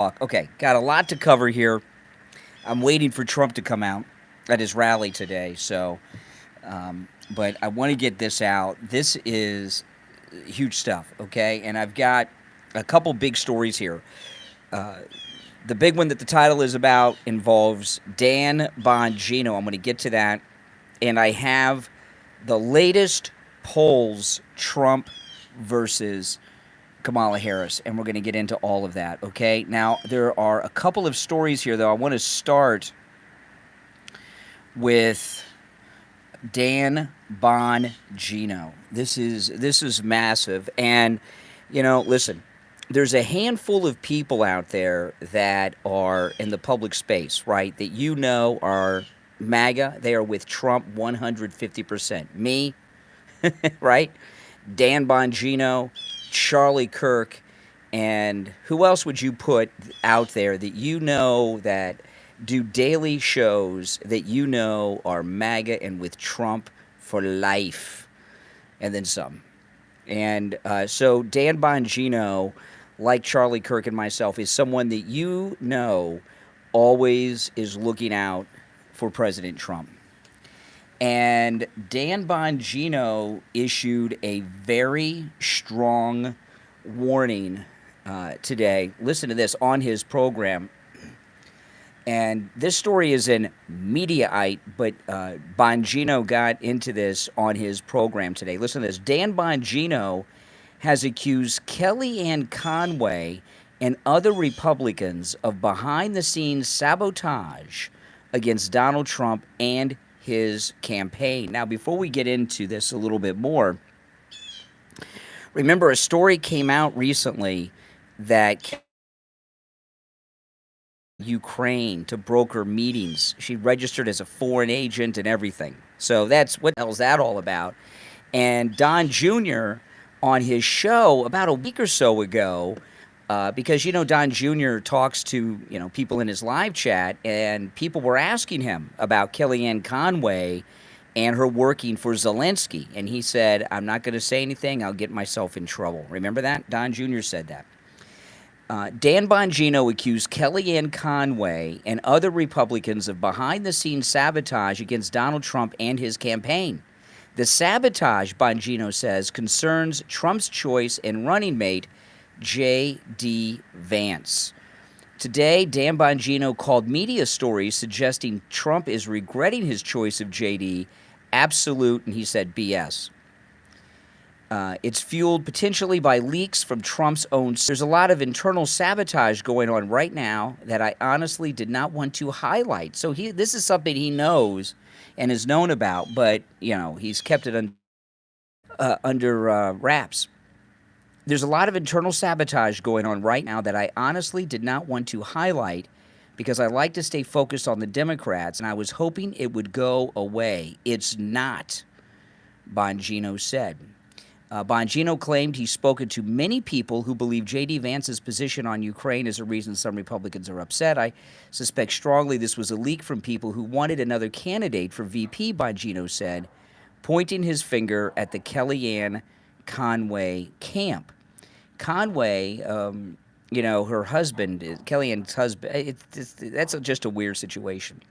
Okay, got a lot to cover here. I'm waiting for Trump to come out at his rally today. But I want to get this out. This is huge stuff, okay? And I've got a couple big stories here. The big one that the title is about involves Dan Bongino. I'm going to get to that. And I have the latest polls, Trump versus Kamala Harris, and we're going to get into all of that, okay? Now, there are a couple of stories here, though. I want to start with Dan Bongino. This is massive, and listen. There's a handful of people out there that are in the public space, right? That are MAGA. They are with Trump 150%. Me, right? Dan Bongino, Charlie Kirk, and who else would you put out there that do daily shows that are MAGA and with Trump for life, and then some. And so Dan Bongino, like Charlie Kirk and myself, is someone that always is looking out for President Trump. And Dan Bongino issued a very strong warning today. Listen to this on his program. And this story is in Mediaite, but Bongino got into this on his program today. Listen to this. Dan Bongino has accused Kellyanne Conway and other Republicans of behind-the-scenes sabotage against Donald Trump and his campaign. Now, before we get into this a little bit more, remember a story came out recently that Ukraine to broker meetings. She registered as a foreign agent and everything. So that's what the hell's that all about? And Don Jr. on his show about a week or so ago, because Don Jr. talks to people in his live chat, and people were asking him about Kellyanne Conway and her working for Zelensky, and he said, "I'm not going to say anything. I'll get myself in trouble." Remember that? Don Jr. said that. Dan Bongino accused Kellyanne Conway and other Republicans of behind-the-scenes sabotage against Donald Trump and his campaign. The sabotage, Bongino says, concerns Trump's choice and running mate, J.D. Vance. Today, Dan Bongino called media stories suggesting Trump is regretting his choice of J.D. absolute, and he said, BS. It's fueled potentially by leaks from Trump's own. There's a lot of internal sabotage going on right now that I honestly did not want to highlight. So this is something he knows and is known about, but he's kept it under wraps. There's a lot of internal sabotage going on right now that I honestly did not want to highlight because I like to stay focused on the Democrats, and I was hoping it would go away. It's not, Bongino said. Bongino claimed he's spoken to many people who believe J.D. Vance's position on Ukraine is a reason some Republicans are upset. I suspect strongly this was a leak from people who wanted another candidate for VP, Bongino said, pointing his finger at the Kellyanne Conway camp. Conway, her husband, Kellyanne's husband, that's just a weird situation.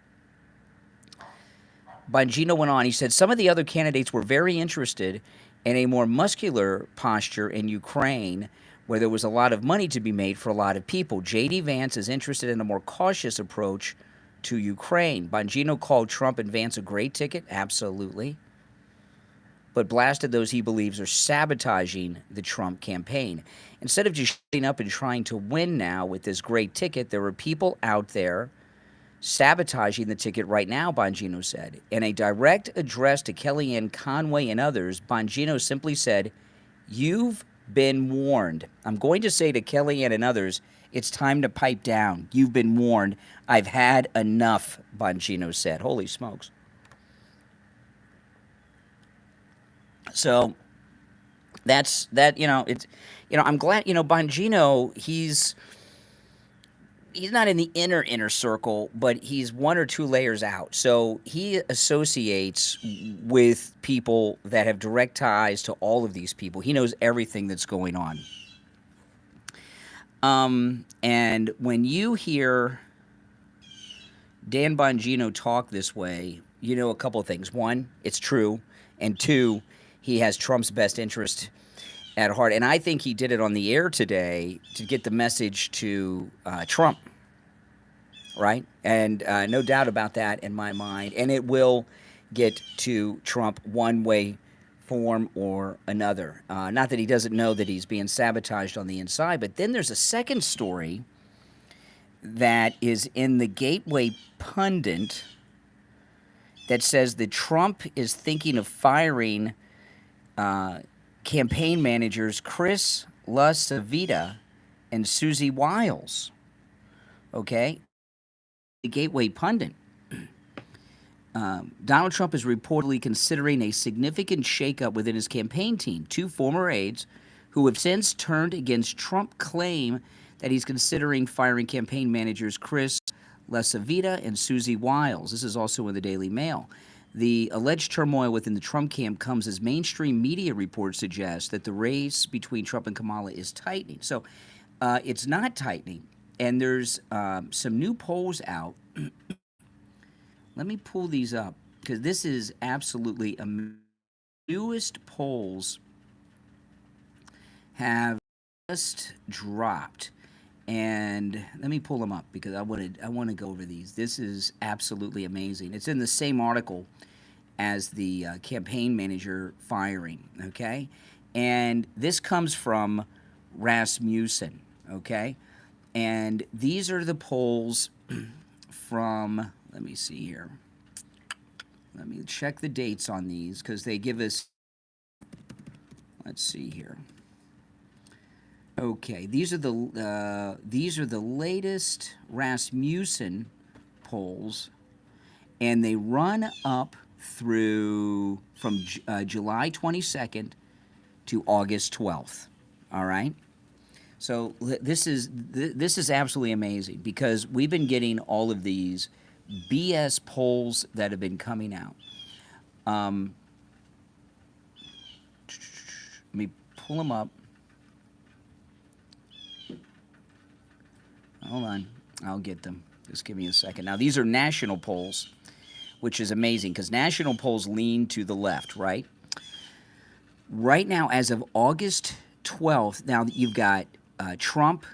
Bongino went on, he said, some of the other candidates were very interested in a more muscular posture in Ukraine, where there was a lot of money to be made for a lot of people. J.D. Vance is interested in a more cautious approach to Ukraine. Bongino called Trump and Vance a great ticket, absolutely, but blasted those he believes are sabotaging the Trump campaign. Instead of just shutting up and trying to win now with this great ticket, there are people out there sabotaging the ticket right now, Bongino said. In a direct address to Kellyanne Conway and others, Bongino simply said, you've been warned. I'm going to say to Kellyanne and others, it's time to pipe down. You've been warned. I've had enough, Bongino said. Holy smokes. So that's that, I'm glad, Bongino, he's not in the inner circle, but he's one or two layers out. So he associates with people that have direct ties to all of these people. He knows everything that's going on. And when you hear Dan Bongino talk this way, you know a couple of things. One, it's true. And two, he has Trump's best interest at heart. And I think he did it on the air today to get the message to Trump, right? And no doubt about that in my mind. And it will get to Trump one way, form, or another. Not that he doesn't know that he's being sabotaged on the inside, but then there's a second story that is in the Gateway Pundit that says that Trump is thinking of firing campaign managers Chris LaCivita and Susie Wiles. Okay? The Gateway Pundit. Donald Trump is reportedly considering a significant shakeup within his campaign team. Two former aides who have since turned against Trump claim that he's considering firing campaign managers Chris LaCivita and Susie Wiles. This is also in the Daily Mail. The alleged turmoil within the Trump camp comes as mainstream media reports suggest that the race between Trump and Kamala is tightening. So it's not tightening, and there's some new polls out. Let me pull these up because this is absolutely newest polls have just dropped, and let me pull them up because I want to go over these. This is absolutely amazing. It's in the same article as the campaign manager firing. Okay, and this comes from Rasmussen. Okay, and these are the polls from. Let me see here. Let me check the dates on these because they give us. Let's see here. Okay, these are the latest Rasmussen polls, and they run up through from July 22nd to August 12th. All right. So this is absolutely amazing because we've been getting all of these BS polls that have been coming out. Let me pull them up. Hold on. I'll get them. Just give me a second. Now, these are national polls, which is amazing because national polls lean to the left, right? Right now, as of August 12th, now you've got Trump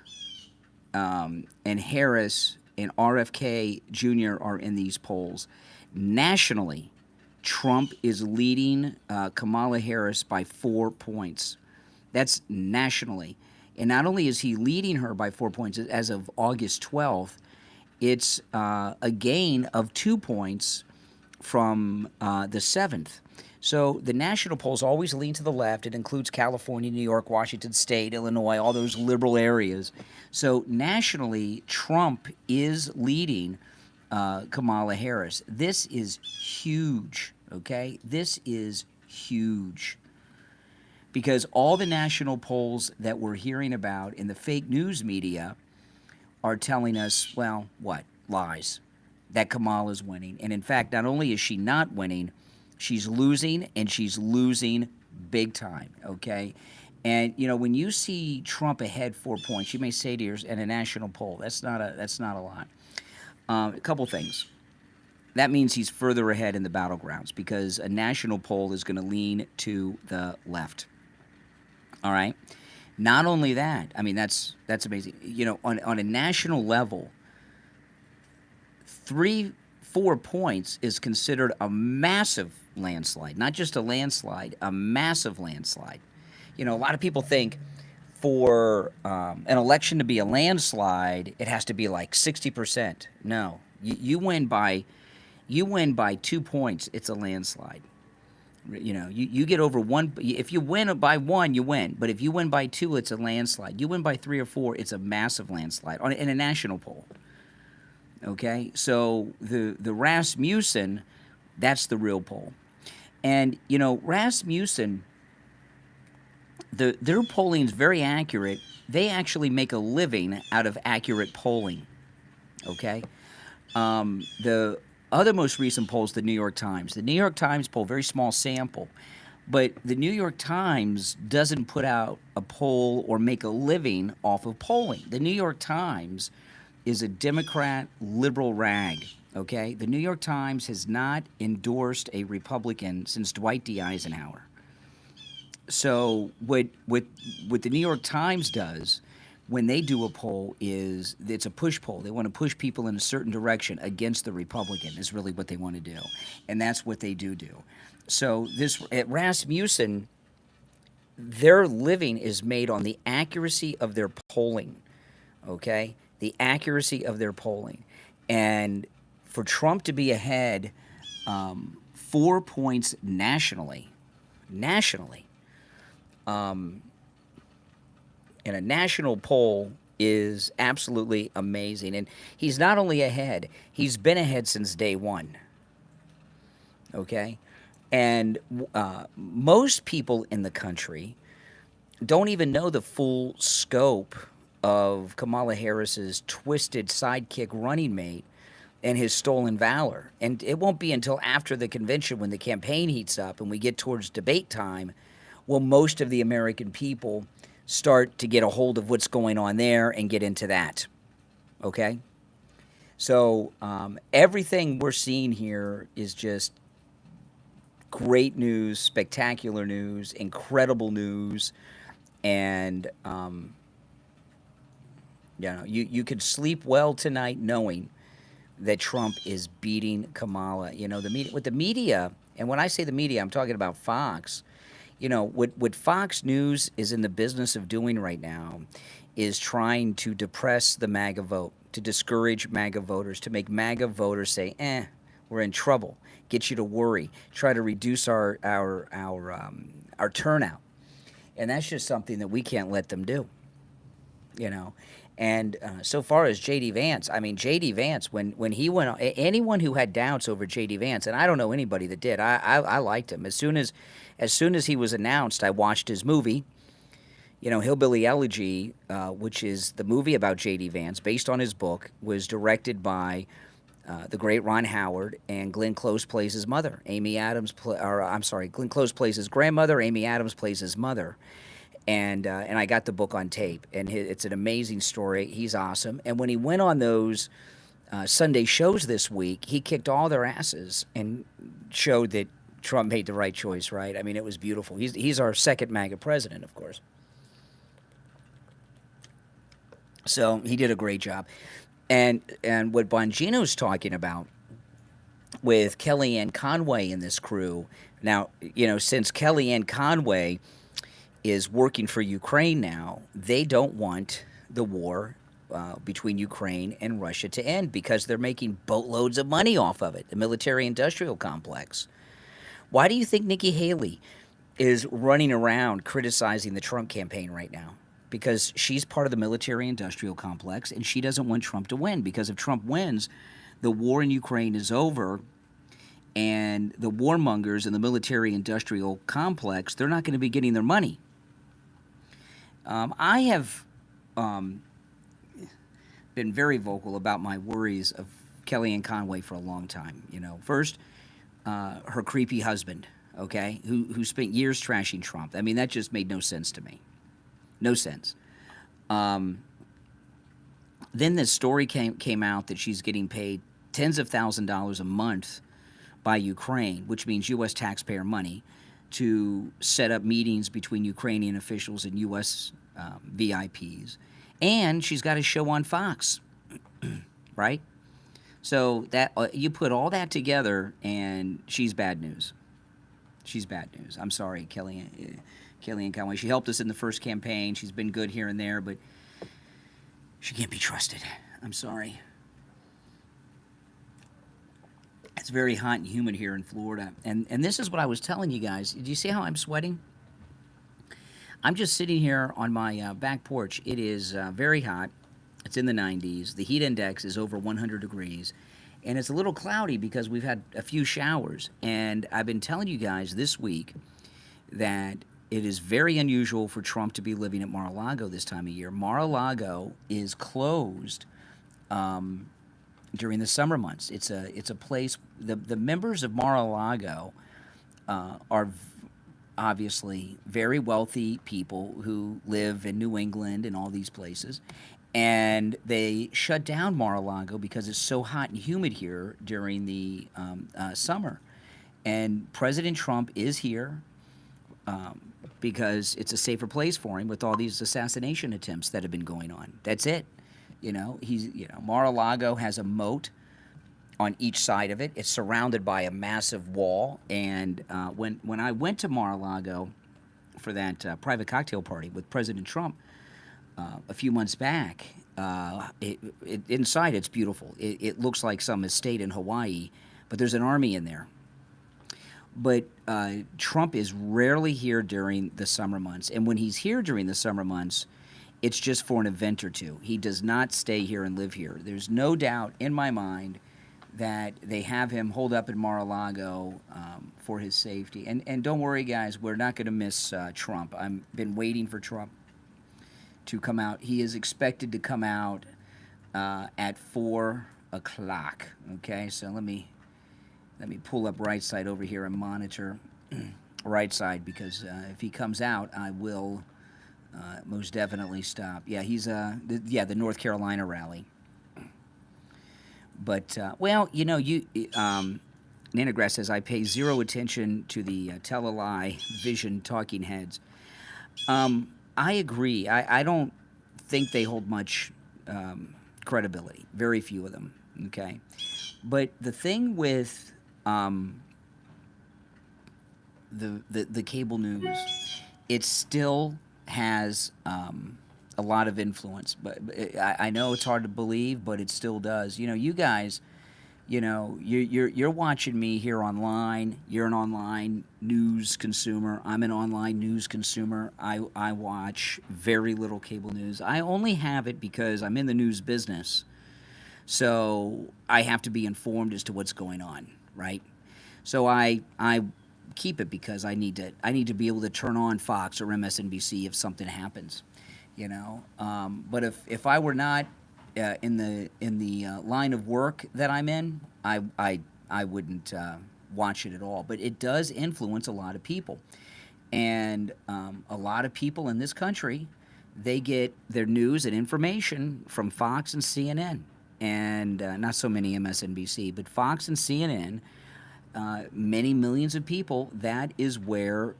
and Harris and RFK Jr. are in these polls. Nationally, Trump is leading Kamala Harris by 4 points. That's nationally. And not only is he leading her by 4 points as of August 12th, it's a gain of 2 points from the 7th. So the national polls always lean to the left. It includes California, New York, Washington State, Illinois, all those liberal areas. So nationally, Trump is leading Kamala Harris. This is huge, okay? This is huge. Because all the national polls that we're hearing about in the fake news media are telling us, well, what? Lies. That Kamala's winning. And in fact, not only is she not winning, she's losing, and she's losing big time, okay? And, you know, when you see Trump ahead 4 points, you may say to yourself, in a national poll, that's not a lot. A couple things. That means he's further ahead in the battlegrounds because a national poll is going to lean to the left. All right? Not only that, I mean, that's amazing. You know, on a national level, 3-4 points is considered a massive landslide. Not just a landslide, a massive landslide. You know, a lot of people think for an election to be a landslide, it has to be like 60%. No, you win by 2 points, it's a landslide. You know, you get over one. If you win by 1, you win. But if you win by 2, it's a landslide. You win by 3 or 4, it's a massive landslide in a national poll. Okay, so the Rasmussen, that's the real poll. And, you know, Rasmussen, their polling is very accurate. They actually make a living out of accurate polling, okay? The other most recent poll is the New York Times. The New York Times poll, very small sample, But the New York Times doesn't put out a poll or make a living off of polling. The New York Times is a Democrat liberal rag. Okay, the New York Times has not endorsed a Republican since Dwight D. Eisenhower. So what the New York Times does when they do a poll is it's a push poll. They want to push people in a certain direction against the Republican is really what they want to do, and that's what they do. So this at Rasmussen, their living is made on the accuracy of their polling. Okay, the accuracy of their polling, and for Trump to be ahead 4 points nationally, in a national poll is absolutely amazing. And he's not only ahead, he's been ahead since day one. Okay? And most people in the country don't even know the full scope of Kamala Harris's twisted sidekick running mate and his stolen valor. And it won't be until after the convention when the campaign heats up and we get towards debate time will most of the American people start to get a hold of what's going on there and get into that. Okay? So everything we're seeing here is just great news, spectacular news, incredible news, and you could sleep well tonight knowing that Trump is beating Kamala. You know, the media, and when I say the media, I'm talking about Fox. You know, what Fox News is in the business of doing right now is trying to depress the MAGA vote, to discourage MAGA voters, to make MAGA voters say, we're in trouble, get you to worry, try to reduce our turnout. And that's just something that we can't let them do, you know. And so far as J.D. Vance, I mean, J.D. Vance, when he went on, anyone who had doubts over J.D. Vance, and I don't know anybody that did, I liked him. As soon as he was announced, I watched his movie, you know, Hillbilly Elegy, which is the movie about J.D. Vance, based on his book, was directed by the great Ron Howard, and Glenn Close plays his mother. Glenn Close plays his grandmother, Amy Adams plays his mother. And I got the book on tape, and it's an amazing story. He's awesome. And when he went on those Sunday shows this week, he kicked all their asses and showed that Trump made the right choice, right? I mean, it was beautiful. He's our second MAGA president, of course. So he did a great job. And what Bongino's talking about with Kellyanne Conway and this crew, now, you know, since Kellyanne Conway is working for Ukraine now, they don't want the war between Ukraine and Russia to end because they're making boatloads of money off of it, the military-industrial complex. Why do you think Nikki Haley is running around criticizing the Trump campaign right now? Because she's part of the military-industrial complex, and she doesn't want Trump to win, because if Trump wins, the war in Ukraine is over, and the warmongers in the military-industrial complex, they're not going to be getting their money. I have been very vocal about my worries of Kellyanne Conway for a long time. You know, first, her creepy husband, okay, who spent years trashing Trump. I mean, that just made no sense to me. No sense. Then this story came out that she's getting paid tens of thousands of dollars a month by Ukraine, which means U.S. taxpayer money, to set up meetings between Ukrainian officials and U.S. VIPs. And she's got a show on Fox, right? So that you put all that together, and she's bad news. She's bad news. I'm sorry, Kellyanne Conway. She helped us in the first campaign. She's been good here and there, but she can't be trusted. I'm sorry. It's very hot and humid here in Florida. And this is what I was telling you guys. Do you see how I'm sweating? I'm just sitting here on my back porch. It is very hot. It's in the 90s. The heat index is over 100 degrees. And it's a little cloudy because we've had a few showers. And I've been telling you guys this week that it is very unusual for Trump to be living at Mar-a-Lago this time of year. Mar-a-Lago is closed during the summer months. It's a place. The members of Mar-a-Lago are obviously very wealthy people who live in New England and all these places. And they shut down Mar-a-Lago because it's so hot and humid here during the summer. And President Trump is here because it's a safer place for him with all these assassination attempts that have been going on. That's it. Mar-a-Lago has a moat on each side of it. It's surrounded by a massive wall. And when I went to Mar-a-Lago for that private cocktail party with President Trump a few months back, inside it's beautiful. It looks like some estate in Hawaii, but there's an army in there. But Trump is rarely here during the summer months. And when he's here during the summer months, it's just for an event or two. He does not stay here and live here. There's no doubt in my mind that they have him holed up in Mar-a-Lago for his safety. And don't worry, guys, we're not going to miss Trump. I've been waiting for Trump to come out. He is expected to come out at 4 o'clock. Okay, so let me pull up right side over here and monitor right side, because if he comes out, I will most definitely stop. Yeah, he's the North Carolina rally. But Nanagrass says, I pay zero attention to the tell-a-lie vision talking heads. I agree. I don't think they hold much credibility. Very few of them. Okay, but the thing with the cable news, it still has a lot of influence. But I know it's hard to believe, but it still does. You guys, you're watching me here online. You're an online news consumer. I'm an online news consumer. I watch very little cable news. I only have it because I'm in the news business. So I have to be informed as to what's going on, right? So I keep it because I need to be able to turn on Fox or MSNBC if something happens, But if I were not in the line of work that I'm in, I wouldn't watch it at all. But it does influence a lot of people, and a lot of people in this country, they get their news and information from Fox and CNN. And not so many MSNBC, but Fox and CNN, many millions of people, that is where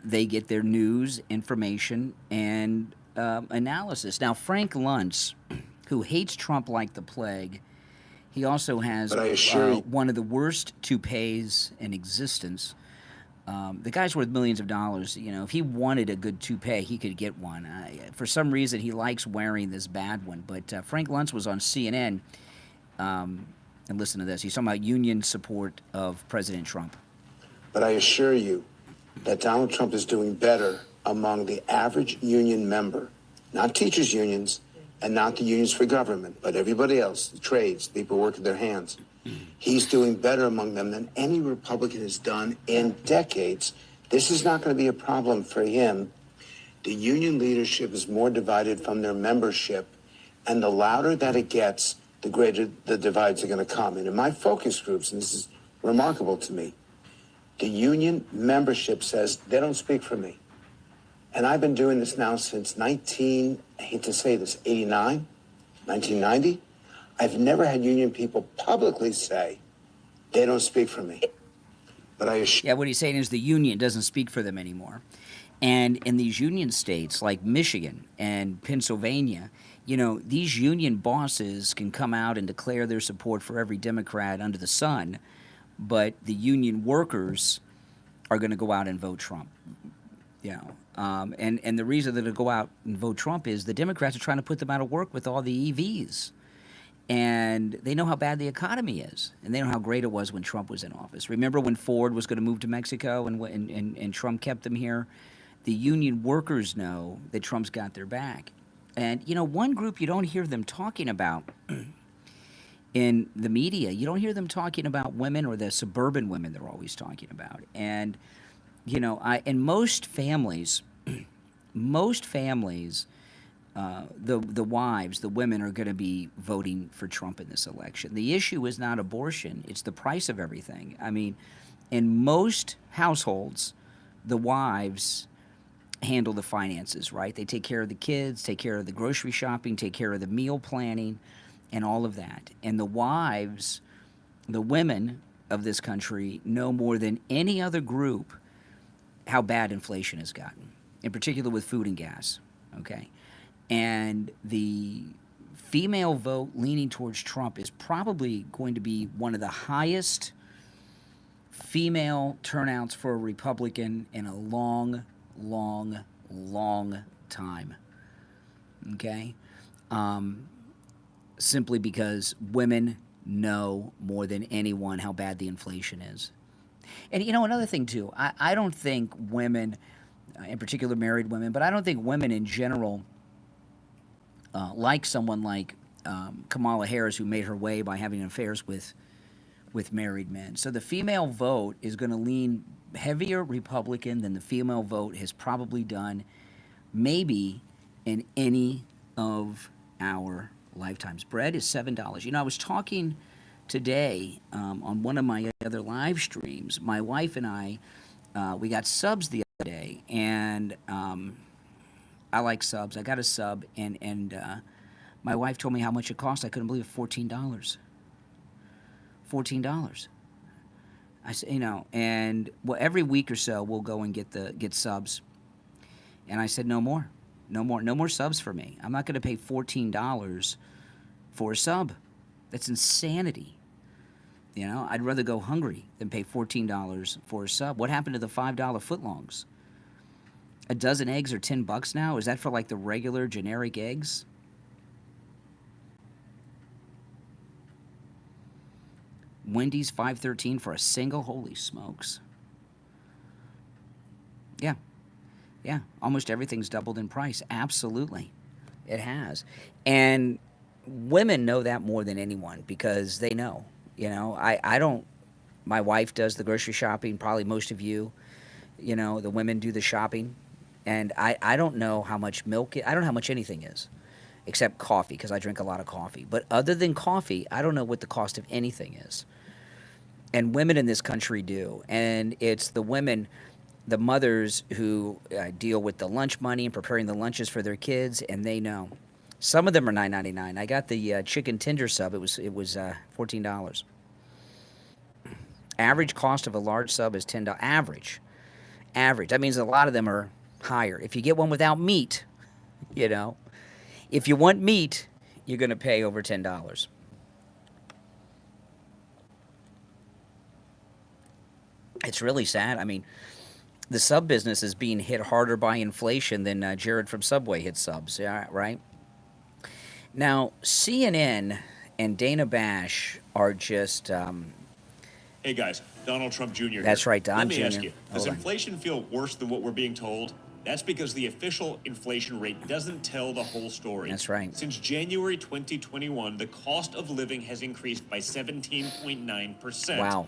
they get their news, information, and analysis. Now, Frank Luntz, who hates Trump like the plague, he also has one of the worst toupees in existence. The guy's worth millions of dollars. If he wanted a good toupee, he could get one. For some reason, he likes wearing this bad one. But Frank Luntz was on CNN, and listen to this. He's talking about union support of President Trump. But I assure you that Donald Trump is doing better among the average union member, not teachers' unions and not the unions for government, but everybody else, the trades, people working their hands. He's doing better among them than any Republican has done in decades. This is not going to be a problem for him. The union leadership is more divided from their membership, and the louder that it gets, the greater the divides are going to come. And in my focus groups, and this is remarkable to me, the union membership says they don't speak for me. And I've been doing this now since 89, 1990. I've never had union people publicly say they don't speak for me. But I assure what he's saying is the union doesn't speak for them anymore. And in these union states like Michigan and Pennsylvania, these union bosses can come out and declare their support for every Democrat under the sun, but the union workers are going to go out and vote Trump. And the reason that they go out and vote Trump is the Democrats are trying to put them out of work with all the EVs. And they know how bad the economy is, and they know how great it was when Trump was in office. Remember when Ford was going to move to Mexico and Trump kept them here? The union workers know that Trump's got their back. And, one group you don't hear them talking about in the media, you don't hear them talking about women, or the suburban women they're always talking about. And, in most families, the wives, the women, are going to be voting for Trump in this election. The issue is not abortion. It's the price of everything. I mean, in most households, the wives handle the finances, right? They take care of the kids, take care of the grocery shopping, take care of the meal planning, and all of that. And the wives, the women of this country, know more than any other group how bad inflation has gotten, in particular with food and gas, okay? And the female vote leaning towards Trump is probably going to be one of the highest female turnouts for a Republican in a long, long, long time, okay? Simply because women know more than anyone how bad the inflation is. And, you know, another thing, too, I don't think women, in particular married women, but I don't think women in general like someone like Kamala Harris, who made her way by having affairs with married men. So the female vote is going to lean heavier Republican than the female vote has probably done maybe in any of our lifetimes. Bread is $7. You know, I was talking today on one of my other live streams. My wife and I, we got subs the other day, and I like subs. I got a sub, and my wife told me how much it cost. I couldn't believe it. $14. $14. I said, you know, and well, every week or so we'll go and get subs. And I said, no more subs for me. I'm not going to pay $14 for a sub. That's insanity. You know, I'd rather go hungry than pay $14 for a sub. What happened to the $5 footlongs? A dozen eggs are $10 now. Is that for like the regular generic eggs? Wendy's $5.13 for a single. Holy smokes! Yeah, almost everything's doubled in price. Absolutely, it has. And women know that more than anyone because they know. You know, I don't. My wife does the grocery shopping. Probably most of you, you know, the women do the shopping, and I don't know how much milk. I don't know how much anything is, except coffee because I drink a lot of coffee. But other than coffee, I don't know what the cost of anything is. And women in this country do. And it's the women, the mothers who deal with the lunch money and preparing the lunches for their kids, and they know. Some of them are $9.99. I got the chicken tender sub. It was $14. Average cost of a large sub is $10. Average. That means a lot of them are higher. If you get one without meat, you know, if you want meat, you're going to pay over $10. It's really sad. I mean, the sub business is being hit harder by inflation than Jared from Subway hit subs, yeah, right? Now, CNN and Dana Bash are just... Hey, guys. Donald Trump Jr. That's here. right, Don Jr. Let me ask you, does Hold on. inflation feel worse than what we're being told? That's because the official inflation rate doesn't tell the whole story. That's right. Since January 2021, the cost of living has increased by 17.9%. Wow.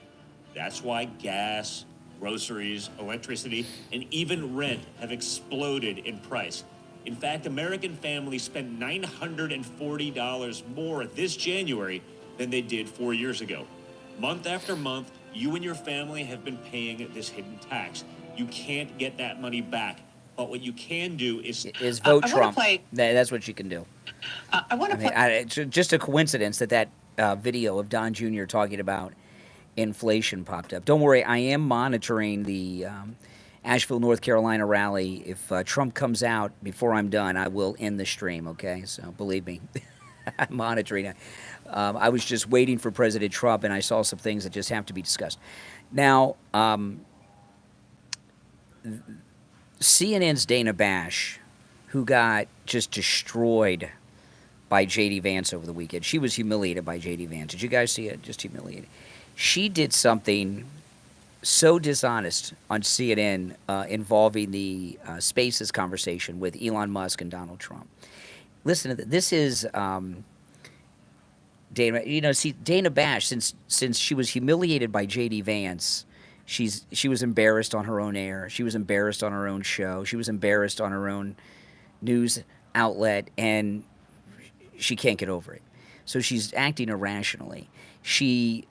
That's why gas, groceries, electricity, and even rent have exploded in price. In fact, American families spent $940 more this January than they did 4 years ago. Month after month, you and your family have been paying this hidden tax. You can't get that money back. But what you can do is vote Trump. That's what you can do. I want to play. It's just a coincidence that video of Don Jr. talking about inflation popped up. Don't worry, I am monitoring the Asheville, North Carolina rally. If Trump comes out before I'm done, I will end the stream, okay? So believe me, I'm monitoring it. I was just waiting for President Trump, and I saw some things that just have to be discussed. Now, CNN's Dana Bash, who got just destroyed by J.D. Vance over the weekend. She was humiliated by J.D. Vance. Did you guys see it? Just humiliated. She did something so dishonest on CNN involving the Spaces conversation with Elon Musk and Donald Trump. Listen to this. This is Dana. You know, see, Dana Bash, since she was humiliated by J.D. Vance, she was embarrassed on her own air. She was embarrassed on her own show. She was embarrassed on her own news outlet, and she can't get over it. so she's acting irrationally. She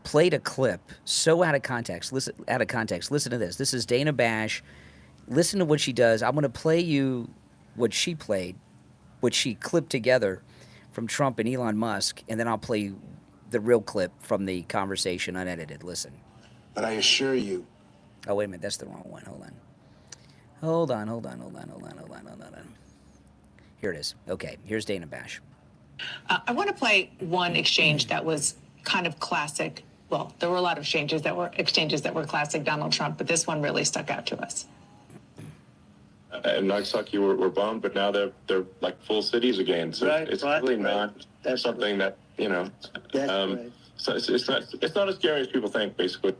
played a clip so out of context. Listen, out of context. Listen to this. This is Dana Bash. Listen to what she does. I'm going to play you what she played, what she clipped together from Trump and Elon Musk, and then I'll play you the real clip from the conversation unedited. Listen. But I assure you. Oh, wait a minute. That's the wrong one. Hold on. Here it is. Okay, here's Dana Bash. I want to play one exchange that was kind of classic. Well, there were a lot of exchanges that were classic Donald Trump, but this one really stuck out to us. And Nagasaki were bombed, but now they're like full cities again. So it's really not something that, you know, so it's not as scary as people think, basically.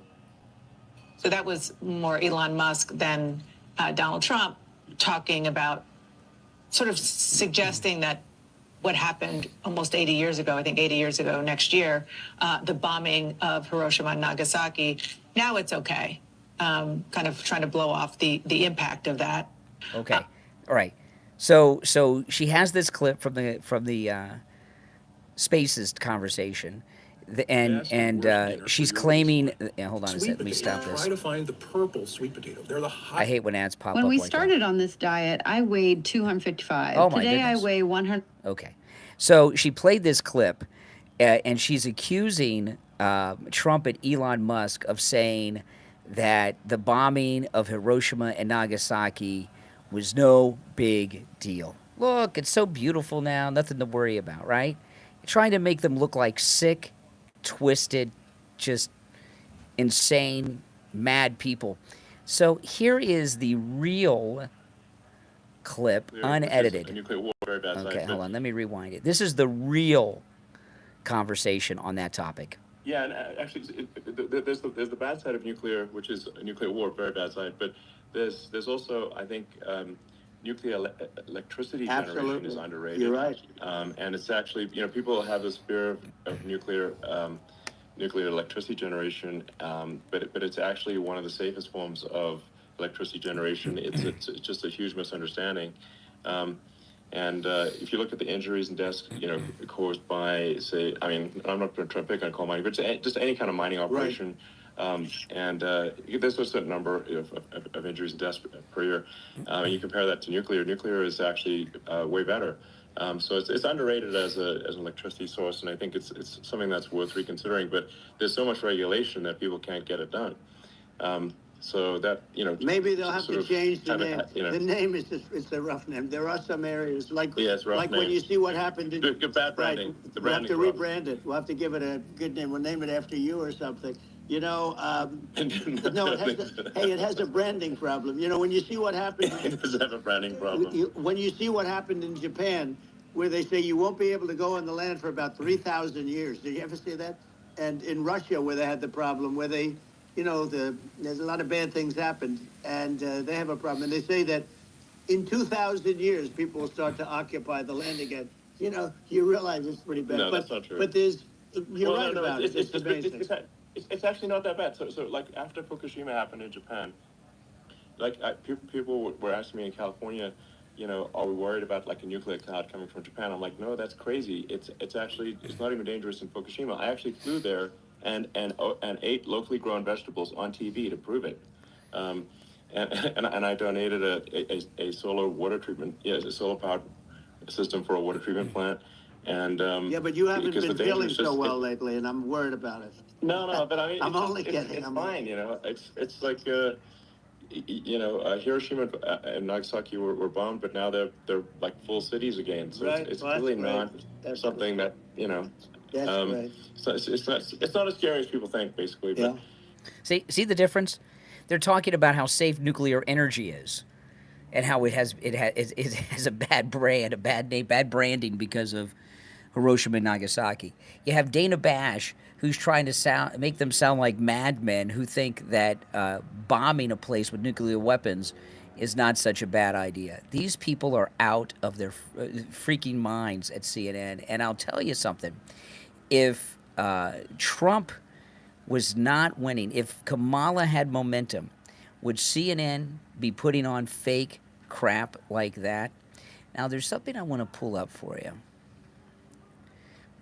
So that was more Elon Musk than Donald Trump talking about, sort of suggesting that what happened almost 80 years ago, I think 80 years ago next year, the bombing of Hiroshima and Nagasaki, now it's okay. Kind of trying to blow off the impact of that. Okay. All right. So she has this clip from the Spaces conversation, she's claiming. Hold on a second. Let me stop this. Try to find the purple sweet potato. They're the hot. I hate when ads pop up. When we like started that. on this diet, I weighed 255. Oh my Today goodness. I weigh 100. Okay. So she played this clip, and she's accusing Trump and Elon Musk of saying that the bombing of Hiroshima and Nagasaki was no big deal. Look, it's so beautiful now, nothing to worry about, right? You're trying to make them look like sick, twisted, just insane, mad people. So here is the real clip, unedited. Okay, hold on, let me rewind it. This is the real conversation on that topic. Yeah, and actually, there's the bad side of nuclear, which is a nuclear war, very bad side. But there's also, I think, nuclear electricity generation is underrated. You're right. And it's actually, you know, people have this fear of nuclear electricity generation, but it's actually one of the safest forms of electricity generation. It's just a huge misunderstanding. And if you look at the injuries and deaths, you know, caused by, say, I mean, I'm not going to try to pick on coal mining, but just any kind of mining operation. Right. There's a certain number of injuries and deaths per year. And you compare that to nuclear. Nuclear is actually way better. So it's underrated as an electricity source, and I think it's something that's worth reconsidering. But there's so much regulation that people can't get it done. So that, you know, maybe they'll have to change the name. You know, the name is just, it's a rough name. There are some areas like when you see what happened in bad branding. Right, the we'll have to problem. rebrand it. We'll have to give it a good name. We'll name it after you or something. You know, no, it has a branding problem. You know, when you see what happened, it does have a branding problem. When you see what happened in Japan, where they say you won't be able to go on the land for about 3,000 years. Did you ever see that? And in Russia, where they had the problem, where they, you know, there's a lot of bad things happened, and they have a problem. And they say that in 2,000 years, people will start to occupy the land again. You know, you realize it's pretty bad. No, that's not true. But you're right about it. It's amazing. It's actually not that bad. So like after Fukushima happened in Japan, like people were asking me in California, you know, are we worried about like a nuclear cloud coming from Japan? I'm like, no, that's crazy. It's actually, it's not even dangerous in Fukushima. I actually flew there and ate locally grown vegetables on TV to prove it. And I donated a solar water treatment, a solar powered system for a water treatment plant. And yeah, but you haven't been feeling so well lately, and I'm worried about it. No, but I mean, I'm only kidding. It's fine, you know. It's like, you know, Hiroshima and Nagasaki were bombed, but now they're like full cities again. So it's really not something that, you know. That's right. So it's not as scary as people think, basically. But See the difference? They're talking about how safe nuclear energy is, and how it has a bad brand, a bad name, bad branding because of Hiroshima and Nagasaki. You have Dana Bash, who's trying to make them sound like madmen who think that bombing a place with nuclear weapons is not such a bad idea. These people are out of their freaking minds at CNN. And I'll tell you something. If Trump was not winning, if Kamala had momentum, would CNN be putting on fake crap like that? Now, there's something I want to pull up for you.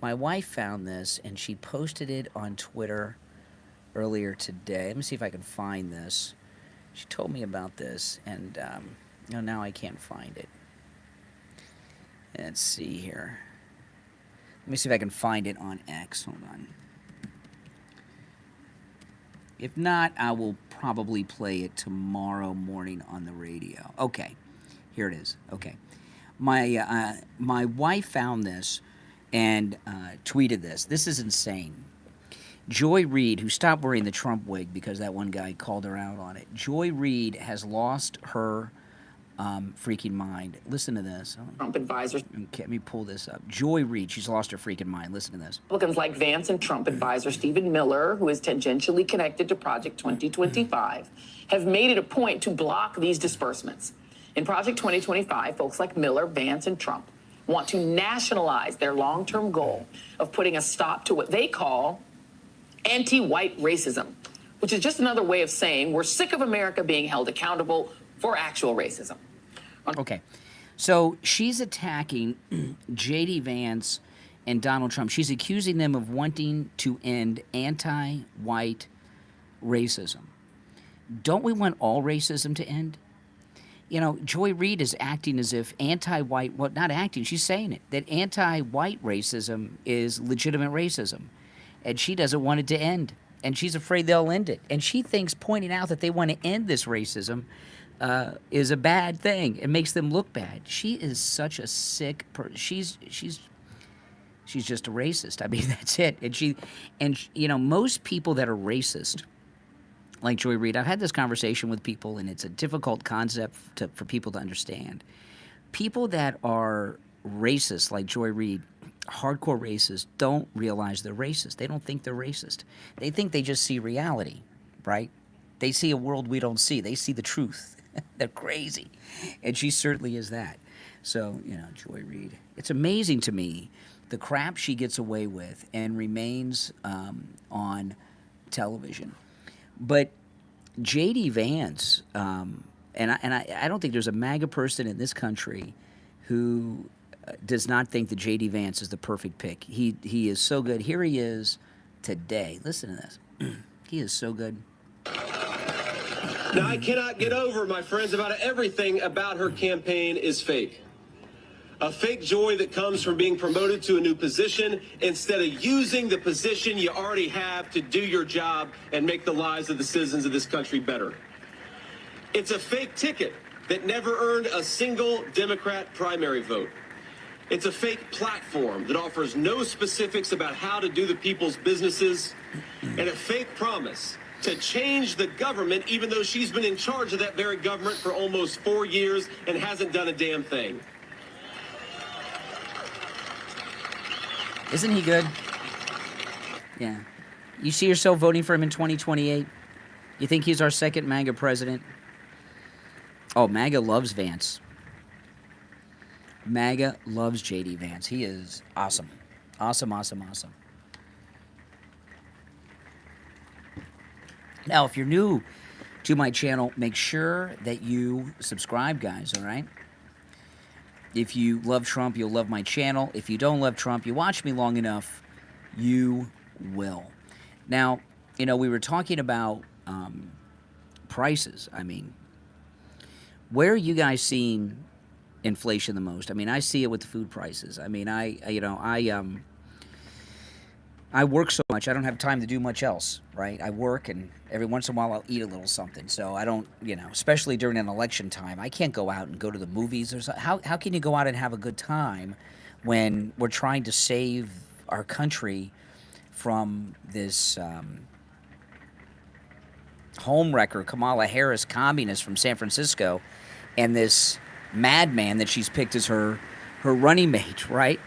My wife found this, and she posted it on Twitter earlier today. Let me see if I can find this. She told me about this, and now I can't find it. Let's see here. Let me see if I can find it on X. Hold on. If not, I will probably play it tomorrow morning on the radio. Okay, here it is. Okay. My wife found this and tweeted this. This is insane. Joy Reid, who stopped wearing the Trump wig because that one guy called her out on it. Joy Reid has lost her freaking mind. Listen to this. Trump advisors. Okay, let me pull this up. Joy Reid, she's lost her freaking mind. Listen to this. Republicans like Vance and Trump advisor Stephen Miller, who is tangentially connected to Project 2025, have made it a point to block these disbursements. In Project 2025, folks like Miller, Vance, and Trump want to nationalize their long-term goal of putting a stop to what they call anti-white racism, which is just another way of saying we're sick of America being held accountable for actual racism. Okay, so she's attacking J.D. Vance and Donald Trump. She's accusing them of wanting to end anti-white racism. Don't we want all racism to end? You know, Joy Reid is acting as if anti-white, well, not acting, she's saying it, that anti-white racism is legitimate racism. And she doesn't want it to end. And she's afraid they'll end it. And she thinks pointing out that they want to end this racism is a bad thing. It makes them look bad. She is such a sick person. She's just a racist. I mean, that's it. And you know, most people that are racist, like Joy Reid, I've had this conversation with people, and it's a difficult concept for people to understand. People that are racist, like Joy Reid, hardcore racists, don't realize they're racist. They don't think they're racist. They think they just see reality, right? They see a world we don't see. They see the truth. They're crazy. And she certainly is that. So, you know, Joy Reid. It's amazing to me the crap she gets away with and remains on television. But J.D. Vance, and I don't think there's a MAGA person in this country who does not think that J.D. Vance is the perfect pick. He is so good. Here he is today. Listen to this. He is so good. Now, I cannot get over, my friends, about everything about her campaign is fake. A fake joy that comes from being promoted to a new position instead of using the position you already have to do your job and make the lives of the citizens of this country better. It's a fake ticket that never earned a single Democrat primary vote. It's a fake platform that offers no specifics about how to do the people's businesses, and a fake promise to change the government, even though she's been in charge of that very government for almost 4 years and hasn't done a damn thing. Isn't he good? Yeah. You see yourself voting for him in 2028? You think he's our second MAGA president? Oh, MAGA loves Vance. MAGA loves J.D. Vance. He is awesome. Awesome, awesome, awesome. Now, if you're new to my channel, make sure that you subscribe, guys, all right? If you love Trump, you'll love my channel. If you don't love Trump, you watch me long enough, you will. Now, you know, we were talking about prices. I mean, where are you guys seeing inflation the most? I mean, I see it with the food prices. I mean, I work so much, I don't have time to do much else, right? I work, and every once in a while I'll eat a little something. So I don't, you know, especially during an election time, I can't go out and go to the movies. Or so. How can you go out and have a good time when we're trying to save our country from this homewrecker, Kamala Harris, communist from San Francisco, and this madman that she's picked as her running mate, right?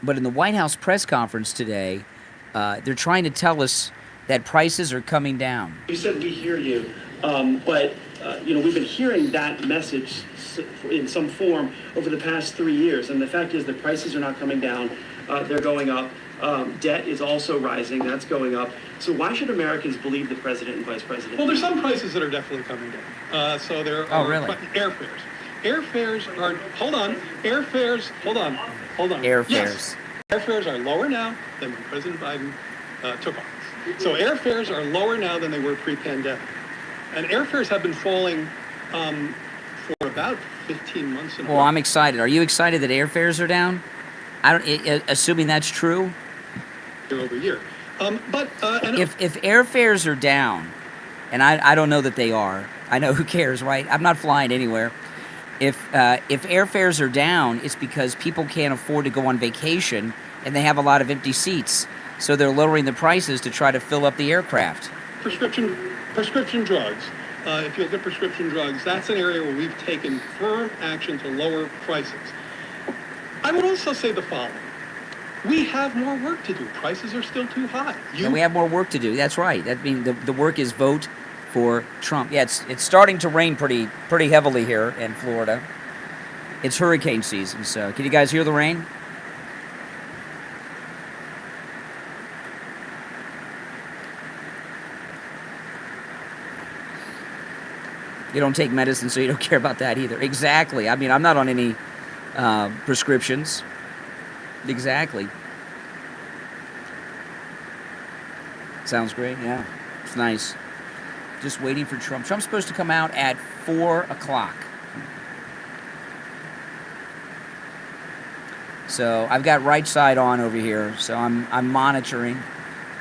But in the White House press conference today, they're trying to tell us that prices are coming down. You said we hear you, but you know, we've been hearing that message in some form over the past 3 years, and the fact is that prices are not coming down; they're going up. Debt is also rising; that's going up. So why should Americans believe the president and vice president? Well, there's some prices that are definitely coming down. So there are really? Airfares. Airfares are. Hold on. Airfares. Hold on. Airfares. Yes. Airfares are lower now than when President Biden took office. So airfares are lower now than they were pre-pandemic. And airfares have been falling for about 15 months in a row. Well, I'm excited. Are you excited that airfares are down? Assuming that's true. Year over year. If airfares are down, and I don't know that they are. I know, who cares, right? I'm not flying anywhere. If airfares are down, it's because people can't afford to go on vacation and they have a lot of empty seats. So they're lowering the prices to try to fill up the aircraft. Prescription drugs. If you look at prescription drugs, that's an area where we've taken firm action to lower prices. I would also say the following. We have more work to do. Prices are still too high. And we have more work to do. That's right. That means the work is vote for Trump. Yeah, it's starting to rain pretty heavily here in Florida. It's hurricane season, so can you guys hear the rain? You don't take medicine, so you don't care about that either. Exactly. I mean, I'm not on any prescriptions. Exactly. Sounds great, yeah. It's nice. Just waiting for Trump. Trump's supposed to come out at 4 o'clock. So I've got right side on over here, so I'm monitoring.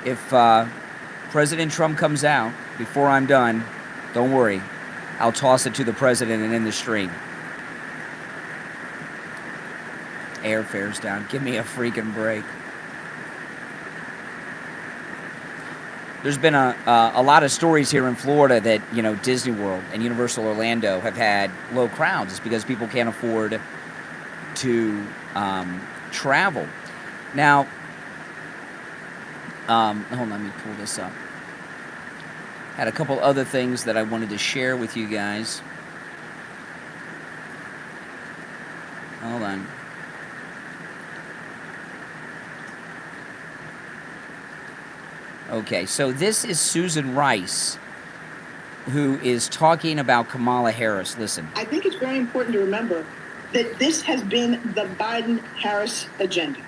If President Trump comes out before I'm done, don't worry. I'll toss it to the president and in the stream. Airfares down. Give me a freaking break. There's been a lot of stories here in Florida that, you know, Disney World and Universal Orlando have had low crowds. It's because people can't afford to travel. Now, hold on, let me pull this up. Had a couple other things that I wanted to share with you guys. Hold on. Okay, so this is Susan Rice, who is talking about Kamala Harris. Listen. I think it's very important to remember that this has been the Biden-Harris agenda.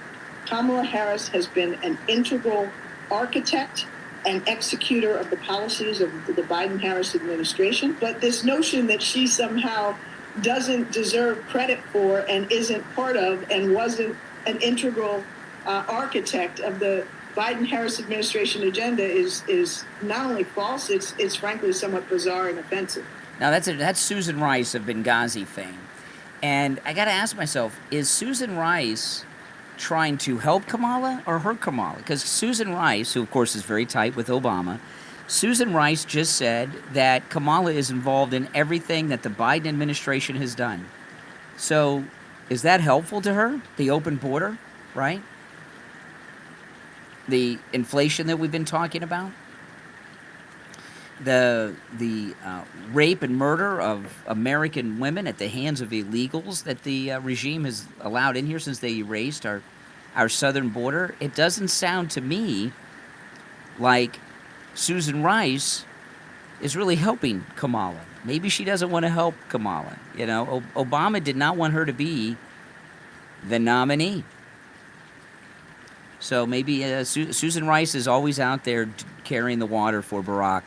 Kamala Harris has been an integral architect and executor of the policies of the Biden-Harris administration. But this notion that she somehow doesn't deserve credit for and isn't part of and wasn't an integral architect of the Biden-Harris administration agenda is not only false, it's frankly somewhat bizarre and offensive. Now that's Susan Rice of Benghazi fame. And I got to ask myself, is Susan Rice trying to help Kamala or hurt Kamala? Because Susan Rice, who of course is very tight with Obama, Susan Rice just said that Kamala is involved in everything that the Biden administration has done. So is that helpful to her? The open border, right? The inflation that we've been talking about? The rape and murder of American women at the hands of illegals that the regime has allowed in here since they erased our southern border. It doesn't sound to me like Susan Rice is really helping Kamala. Maybe she doesn't want to help Kamala. You know, Obama did not want her to be the nominee. So maybe Susan Rice is always out there carrying the water for Barack.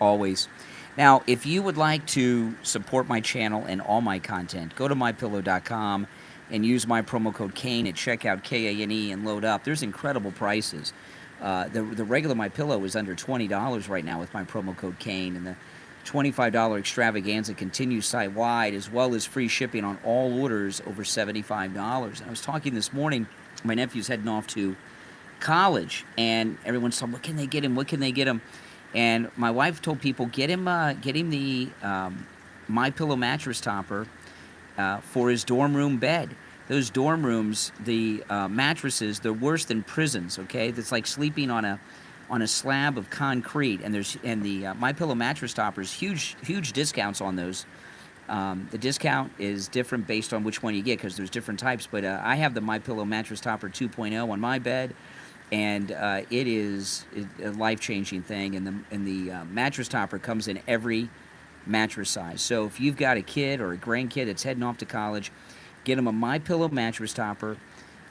Always. Now, if you would like to support my channel and all my content, go to mypillow.com and use my promo code Kane at checkout, Kane, and load up. There's incredible prices. The regular MyPillow is under $20 right now with my promo code Kane, and the $25 extravaganza continues site-wide, as well as free shipping on all orders over $75. And I was talking this morning, my nephew's heading off to college, and everyone's talking, what can they get him? What can they get him? And my wife told people, get him the MyPillow mattress topper for his dorm room bed. Those dorm rooms, the mattresses, they're worse than prisons. Okay, it's like sleeping on a slab of concrete. And the MyPillow mattress toppers, huge discounts on those. The discount is different based on which one you get because there's different types. But I have the MyPillow mattress topper 2.0 on my bed. And it is a life-changing thing, and the mattress topper comes in every mattress size. So if you've got a kid or a grandkid that's heading off to college, get them a MyPillow mattress topper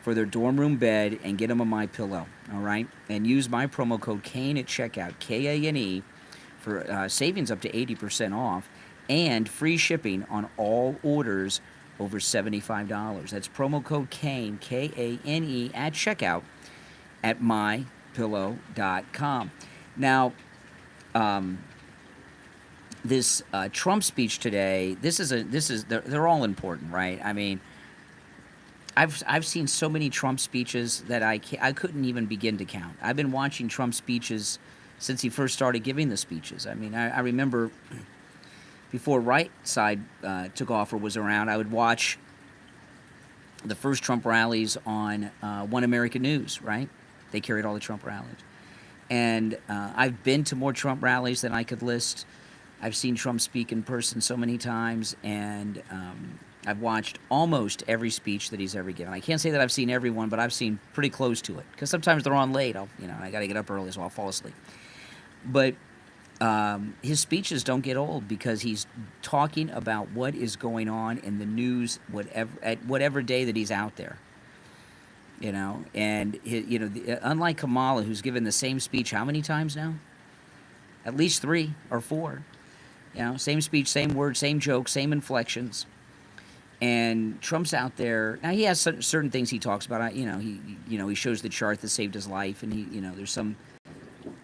for their dorm room bed and get them a MyPillow, all right? And use my promo code KANE at checkout, Kane, for savings up to 80% off and free shipping on all orders over $75. That's promo code KANE, Kane, at checkout at mypillow.com. Now, this Trump speech today, they're all important, right? I mean, I've seen so many Trump speeches that I couldn't even begin to count. I've been watching Trump speeches since he first started giving the speeches. I mean, I remember before Right Side took off or was around, I would watch the first Trump rallies on One American News, right? They carried all the Trump rallies. And I've been to more Trump rallies than I could list. I've seen Trump speak in person so many times, and I've watched almost every speech that he's ever given. I can't say that I've seen every one, but I've seen pretty close to it. Because sometimes they're on late. I got to get up early, so I'll fall asleep. But his speeches don't get old because he's talking about what is going on in the news, whatever day that he's out there. And unlike Kamala, who's given the same speech how many times now? At least 3 or 4. Same speech, same words, same jokes, same inflections. And Trump's out there now. He has certain things he talks about. He shows the chart that saved his life, and there's some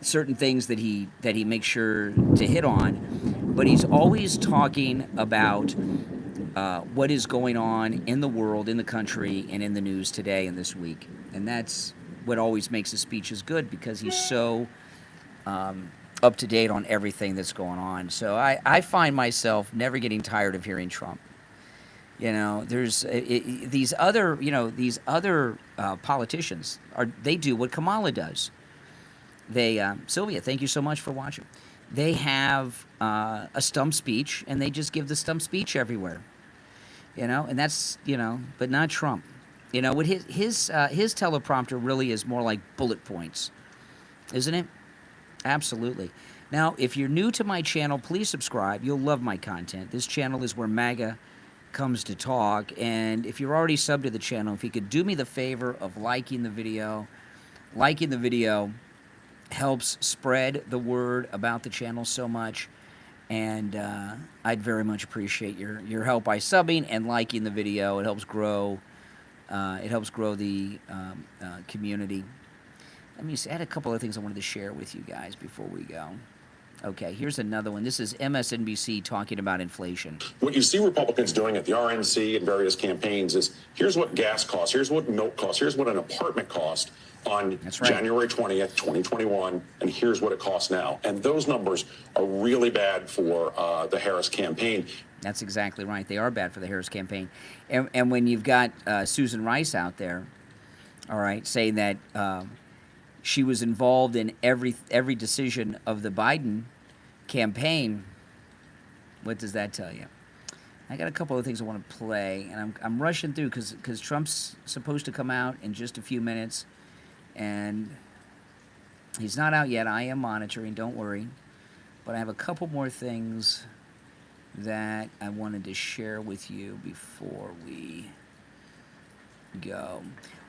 certain things that he makes sure to hit on. But he's always talking about what is going on in the world, in the country, and in the news today and this week. And that's what always makes his speeches good, because he's so up to date on everything that's going on. So I find myself never getting tired of hearing Trump. There's these other politicians they do what Kamala does. They Sylvia, thank you so much for watching. They have a stump speech, and they just give the stump speech everywhere. And that's but not Trump. What his teleprompter really is more like bullet points, isn't it? Absolutely. Now, if you're new to my channel, please subscribe. You'll love my content. This channel is where MAGA comes to talk. And if you're already subbed to the channel, if you could do me the favor of liking the video. Liking the video helps spread the word about the channel so much. And I'd very much appreciate your help by subbing and liking the video. It helps grow. The community. Let me add a couple of things I wanted to share with you guys before we go. Okay, here's another one. This is MSNBC talking about inflation. What you see Republicans doing at the RNC and various campaigns is, here's what gas costs, here's what milk costs, here's what an apartment cost on January 20th, 2021, and here's what it costs now. And those numbers are really bad for the Harris campaign. That's exactly right. They are bad for the Harris campaign. And when you've got Susan Rice out there, all right, saying that she was involved in every decision of the Biden campaign, what does that tell you? I got a couple of things I want to play, and I'm rushing through because Trump's supposed to come out in just a few minutes, and he's not out yet. I am monitoring, don't worry. But I have a couple more things that I wanted to share with you before we go.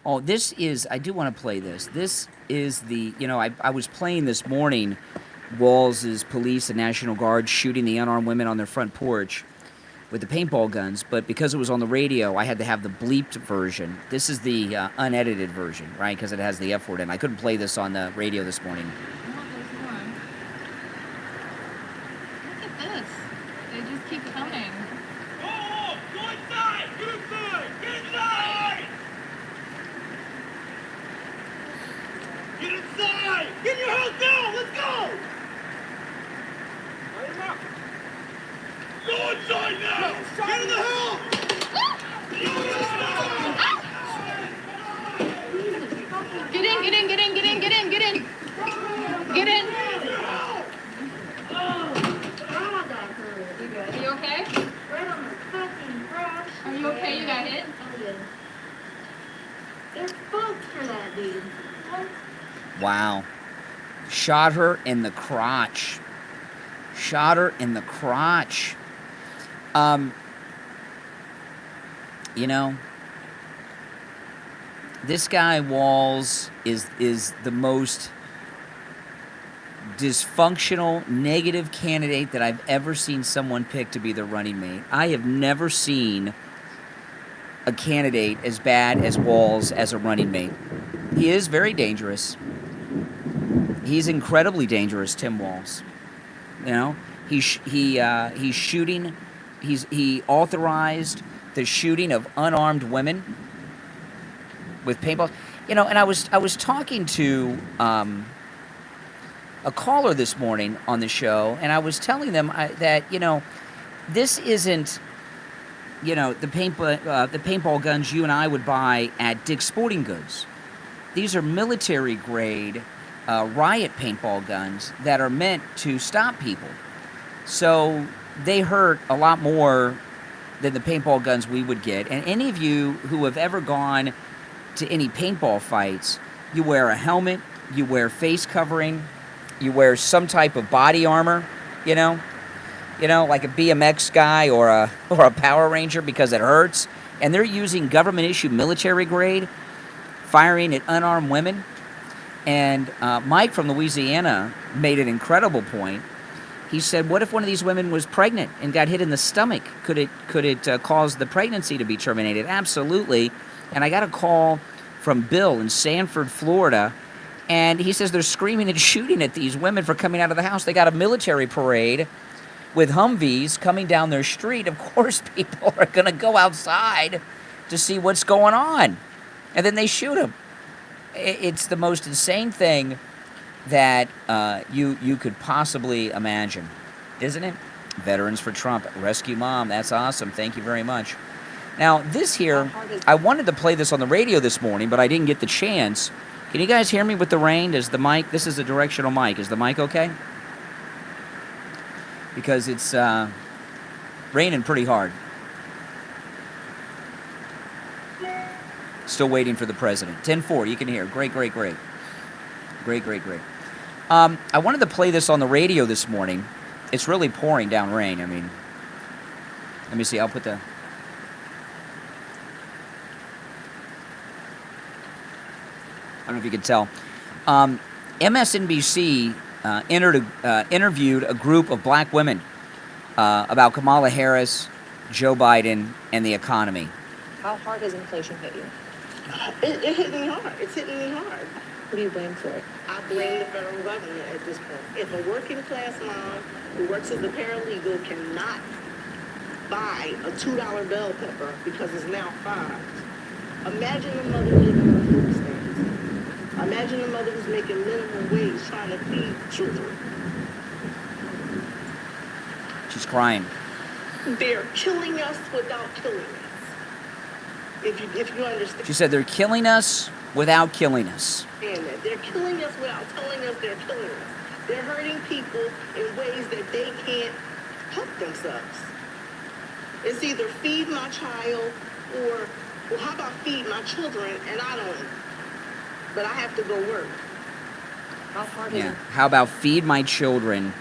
Oh, this is, I do want to play this. This is the, I was playing this morning, Walls' police and National Guard shooting the unarmed women on their front porch with the paintball guns, but because it was on the radio, I had to have the bleeped version. This is the unedited version, right, because it has the F word in. I couldn't play this on the radio this morning. Look at this. They just keep coming. Oh, go inside! Get inside! Get inside! Get inside! Get in your house now! Let's go! Go inside now! Get in the house! Get in, get in, get in, get in, get in, get in. Get in. Are you okay? Are you okay? You got hit? There's folks for that, dude. Wow. Shot her in the crotch. Shot her in the crotch. This guy Walz is the most dysfunctional, negative candidate that I've ever seen someone pick to be their running mate. I have never seen a candidate as bad as Walz as a running mate. He is very dangerous. He's incredibly dangerous, Tim Walz. You know, he's shooting. He authorized the shooting of unarmed women with paintballs. You know, and I was talking to a caller this morning on the show, and I was telling them that, you know, this isn't, you know, the paintball guns you and I would buy at Dick's Sporting Goods. These are military grade riot paintball guns that are meant to stop people. So they hurt a lot more than the paintball guns we would get. And any of you who have ever gone to any paintball fights, you wear a helmet, you wear face covering, you wear some type of body armor, you know, like a BMX guy or a Power Ranger, because it hurts. And they're using government-issued military grade, firing at unarmed women. And Mike from Louisiana made an incredible point. He said, what if one of these women was pregnant and got hit in the stomach? Could it cause the pregnancy to be terminated? Absolutely. And I got a call from Bill in Sanford, Florida, and he says they're screaming and shooting at these women for coming out of the house. They got a military parade with Humvees coming down their street. Of course, people are going to go outside to see what's going on. And then they shoot them. It's the most insane thing that you could possibly imagine, isn't it? Veterans for Trump. Rescue Mom. That's awesome. Thank you very much. Now, this here, I wanted to play this on the radio this morning, but I didn't get the chance. Can you guys hear me with the rain? Does the mic, this is a directional mic. Is the mic okay? Because it's raining pretty hard. Still waiting for the president. 10-4, you can hear. Great. Great. I wanted to play this on the radio this morning. It's really pouring down rain. I mean, let me see. I'll put the... I don't know if you can tell. MSNBC interviewed a group of black women about Kamala Harris, Joe Biden, and the economy. How hard has inflation hit you? It hit me hard. It's hitting me hard. What do you blame for it? I blame the federal government at this point. If a working class mom who works as a paralegal cannot buy a $2 bell pepper because it's now $5, imagine a mother living on food stamps. Imagine a mother who's making minimum wage trying to feed children. She's crying. They're killing us without killing us. If you understand. She said they're killing us without killing us. They're killing us without telling us they're killing us. They're hurting people in ways that they can't help themselves. It's either feed my child or, well, how about feed my children and I don't eat, but I have to go work. How hard is it? How about feed my children,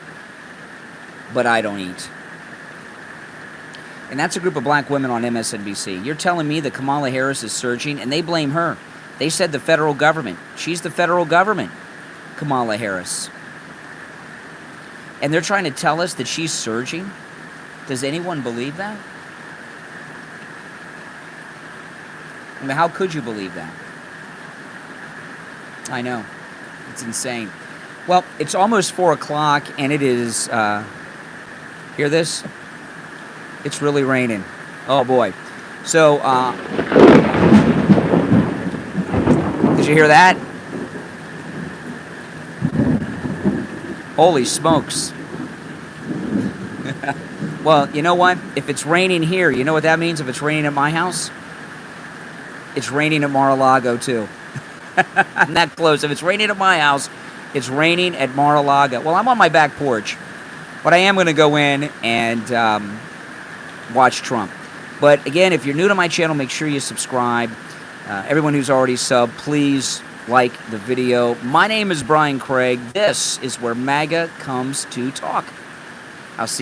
but I don't eat? And that's a group of black women on MSNBC. You're telling me that Kamala Harris is surging, and they blame her. They said the federal government. She's the federal government, Kamala Harris. And they're trying to tell us that she's surging? Does anyone believe that? I mean, how could you believe that? I know. It's insane. Well, it's almost 4 o'clock, and it is, hear this? It's really raining. Oh, boy. So, did you hear that? Holy smokes. Well, you know what? If it's raining here, you know what that means if it's raining at my house? It's raining at Mar-a-Lago, too. I'm that close. If it's raining at my house, it's raining at Mar-a-Lago. Well, I'm on my back porch, but I am going to go in and watch Trump. But again, if you're new to my channel, make sure you subscribe. Everyone who's already subbed, please like the video. My name is Brian Craig. This is where MAGA comes to talk. I'll see you.